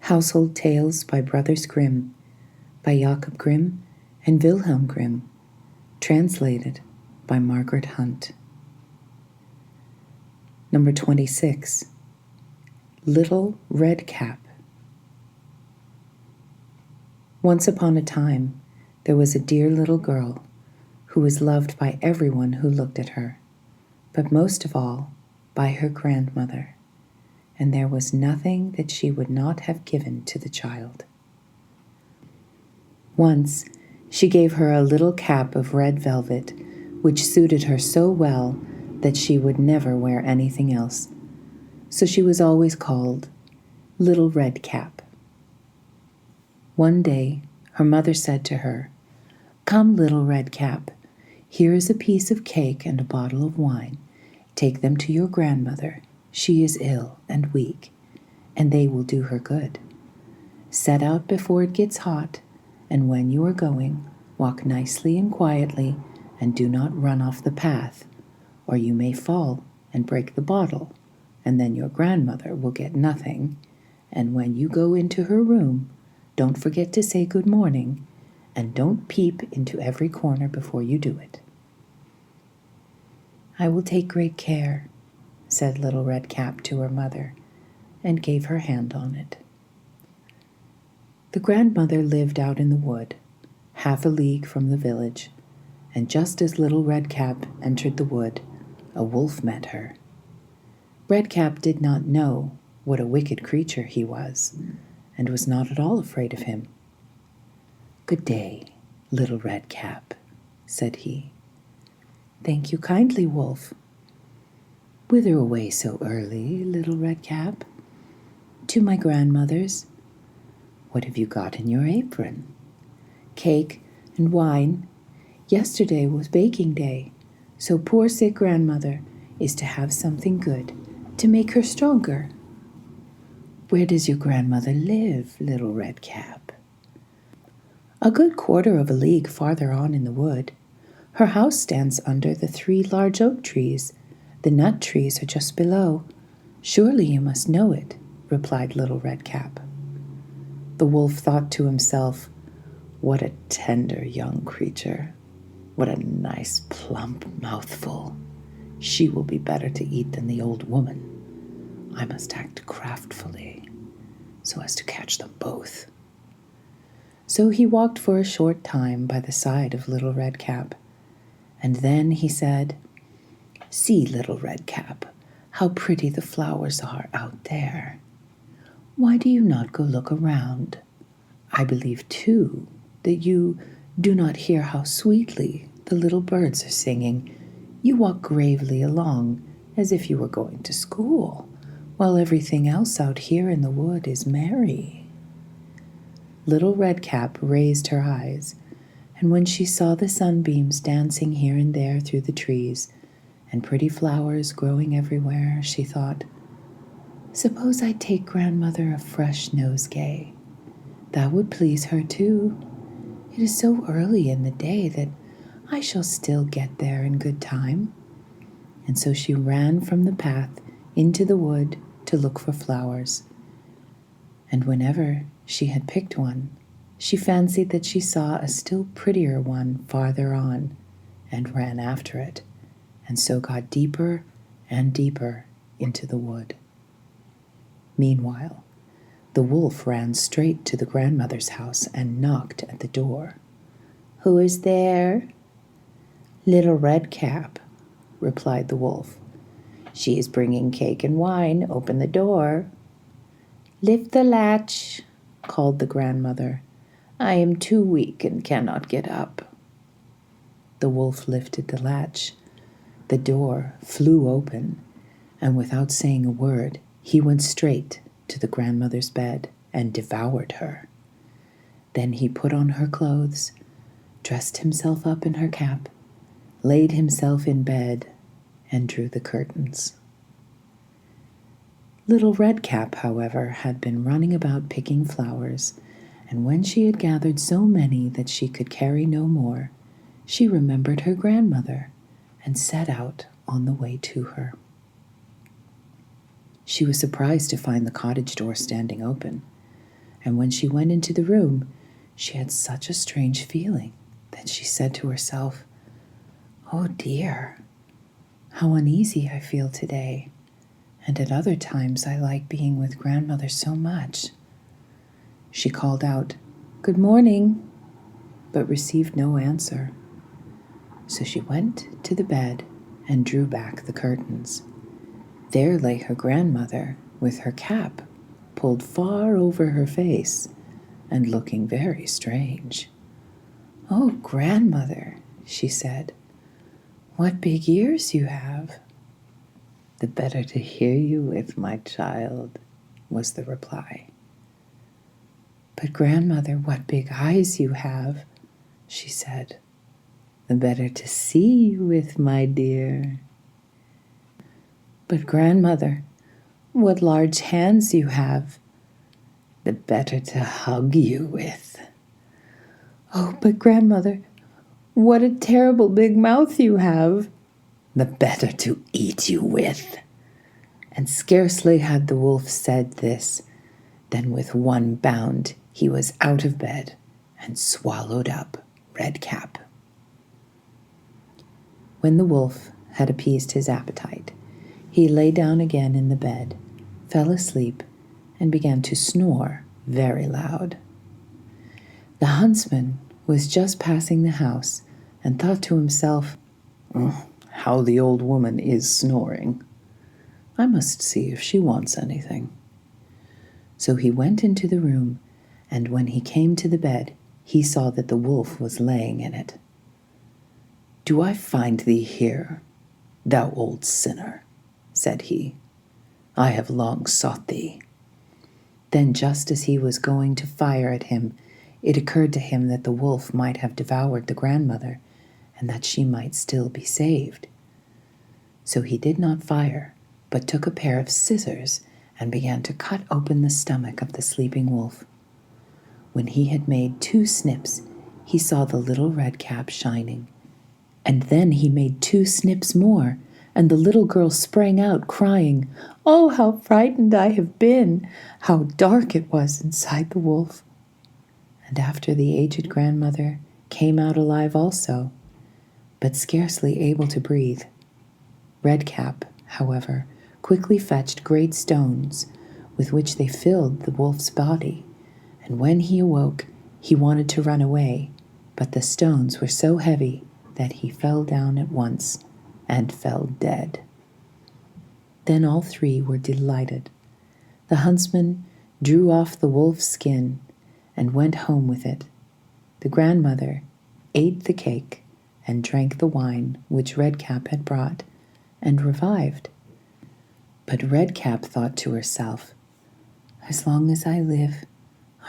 Household Tales by Brothers Grimm, by Jakob Grimm and Wilhelm Grimm, translated by Margaret Hunt. Number 26, Little Red Cap. Once upon a time, there was a dear little girl who was loved by everyone who looked at her, but most of all by her grandmother, and there was nothing that she would not have given to the child. Once, she gave her a little cap of red velvet, which suited her so well that she would never wear anything else, so she was always called Little Red Cap. One day, her mother said to her, "Come, Little Red Cap, here is a piece of cake and a bottle of wine. Take them to your grandmother. She is ill and weak, and they will do her good. Set out before it gets hot, and when you are going, walk nicely and quietly, and do not run off the path, or you may fall and break the bottle, and then your grandmother will get nothing. And when you go into her room, don't forget to say good morning, and don't peep into every corner before you do it." "I will take great care," said Little Red Cap to her mother, and gave her hand on it. The grandmother lived out in the wood, half a league from the village, and just as Little Red Cap entered the wood, a wolf met her. Red Cap did not know what a wicked creature he was, and was not at all afraid of him. "Good day, Little Red Cap," said he. "Thank you kindly, Wolf." "Whither away so early, Little Red Cap?" "To my grandmother's." "What have you got in your apron?" "Cake and wine. Yesterday was baking day, so poor sick grandmother is to have something good to make her stronger." "Where does your grandmother live, Little Red Cap?" "A good quarter of a league farther on in the wood. Her house stands under the 3 large oak trees. The nut trees are just below. Surely you must know it," replied Little Red Cap. The wolf thought to himself, "What a tender young creature! What a nice plump mouthful! She will be better to eat than the old woman. I must act craftfully, so as to catch them both." So he walked for a short time by the side of Little Red Cap, and then he said, "See, Little Red Cap, how pretty the flowers are out there. Why do you not go look around? I believe, too, that you do not hear how sweetly the little birds are singing. You walk gravely along as if you were going to school, while everything else out here in the wood is merry." Little Red Cap raised her eyes, and when she saw the sunbeams dancing here and there through the trees, and pretty flowers growing everywhere, she thought, "Suppose I take grandmother a fresh nosegay. That would please her too. It is so early in the day that I shall still get there in good time." And so she ran from the path into the wood to look for flowers. And whenever she had picked one, she fancied that she saw a still prettier one farther on, and ran after it, and so got deeper and deeper into the wood. Meanwhile, the wolf ran straight to the grandmother's house and knocked at the door. "Who is there?" "Little Red Cap," replied the wolf. "She is bringing cake and wine. Open the door." "Lift the latch," called the grandmother. "I am too weak and cannot get up." The wolf lifted the latch. The door flew open, and without saying a word, he went straight to the grandmother's bed and devoured her. Then he put on her clothes, dressed himself up in her cap, laid himself in bed, and drew the curtains. Little Red Cap, however, had been running about picking flowers, and when she had gathered so many that she could carry no more, she remembered her grandmother and set out on the way to her. She was surprised to find the cottage door standing open. and when she went into the room, she had such a strange feeling that she said to herself, "Oh dear, how uneasy I feel today, and at other times I like being with grandmother so much." She called out, "Good morning," but received no answer. So she went to the bed and drew back the curtains. There lay her grandmother with her cap pulled far over her face and looking very strange. "Oh, grandmother," she said, "what big ears you have." "The better to hear you with, my child," was the reply. "But grandmother, what big eyes you have," she said. "The better to see you with, my dear." "But grandmother, what large hands you have." "The better to hug you with." "Oh, but grandmother, what a terrible big mouth you have." "The better to eat you with." And scarcely had the wolf said this, than with one bound he was out of bed and swallowed up Redcap. When the wolf had appeased his appetite, he lay down again in the bed, fell asleep, and began to snore very loud. The huntsman was just passing the house and thought to himself, "How the old woman is snoring. I must see if she wants anything." So he went into the room, and when he came to the bed, he saw that the wolf was laying in it. "Do I find thee here, thou old sinner?" said he. "I have long sought thee." Then, just as he was going to fire at him, it occurred to him that the wolf might have devoured the grandmother, and that she might still be saved. So he did not fire, but took a pair of scissors and began to cut open the stomach of the sleeping wolf. When he had made 2 snips, he saw the little red cap shining. And then he made 2 snips more, and the little girl sprang out, crying, "Oh, how frightened I have been! How dark it was inside the wolf!" And after the aged grandmother came out alive also, but scarcely able to breathe. Redcap, however, quickly fetched great stones, with which they filled the wolf's body, and when he awoke, he wanted to run away, but the stones were so heavy that he fell down at once and fell dead. Then all 3 were delighted. The huntsman drew off the wolf's skin and went home with it. The grandmother ate the cake and drank the wine which Redcap had brought, and revived. But Redcap thought to herself, "As long as I live,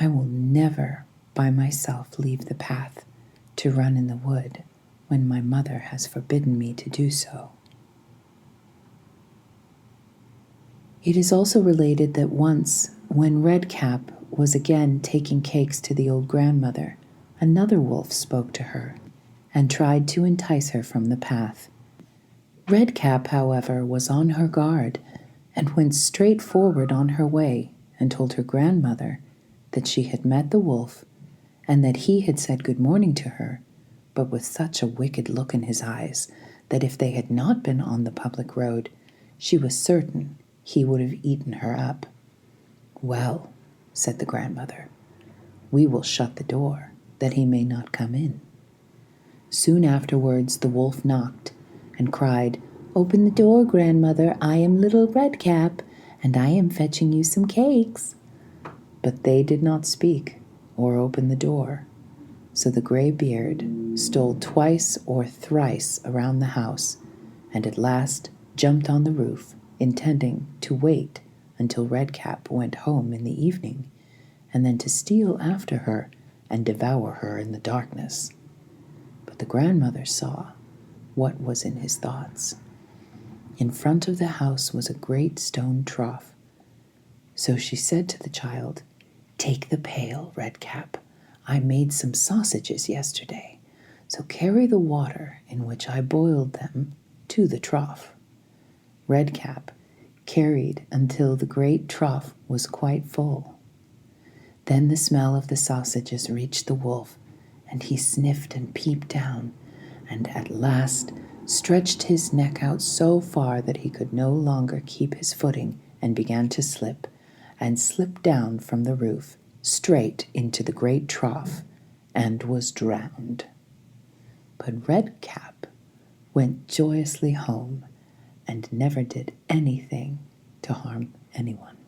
I will never by myself leave the path to run in the wood when my mother has forbidden me to do so." It is also related that once, when Redcap was again taking cakes to the old grandmother, another wolf spoke to her and tried to entice her from the path. Redcap, however, was on her guard and went straight forward on her way and told her grandmother that she had met the wolf and that he had said good morning to her, but with such a wicked look in his eyes that if they had not been on the public road, she was certain he would have eaten her up. "Well," said the grandmother, "we will shut the door, that he may not come in." Soon afterwards the wolf knocked and cried, "Open the door, grandmother, I am little Redcap, and I am fetching you some cakes." But they did not speak or open the door, so the gray beard stole twice or thrice around the house, and at last jumped on the roof, intending to wait until Redcap went home in the evening, and then to steal after her and devour her in the darkness. But the grandmother saw what was in his thoughts. In front of the house was a great stone trough. So she said to the child, "Take the pail, Redcap. I made some sausages yesterday, so carry the water in which I boiled them to the trough." Redcap carried until the great trough was quite full. Then the smell of the sausages reached the wolf, and he sniffed and peeped down, and at last stretched his neck out so far that he could no longer keep his footing and began to slip, and slipped down from the roof straight into the great trough and was drowned. But Redcap went joyously home and never did anything to harm anyone.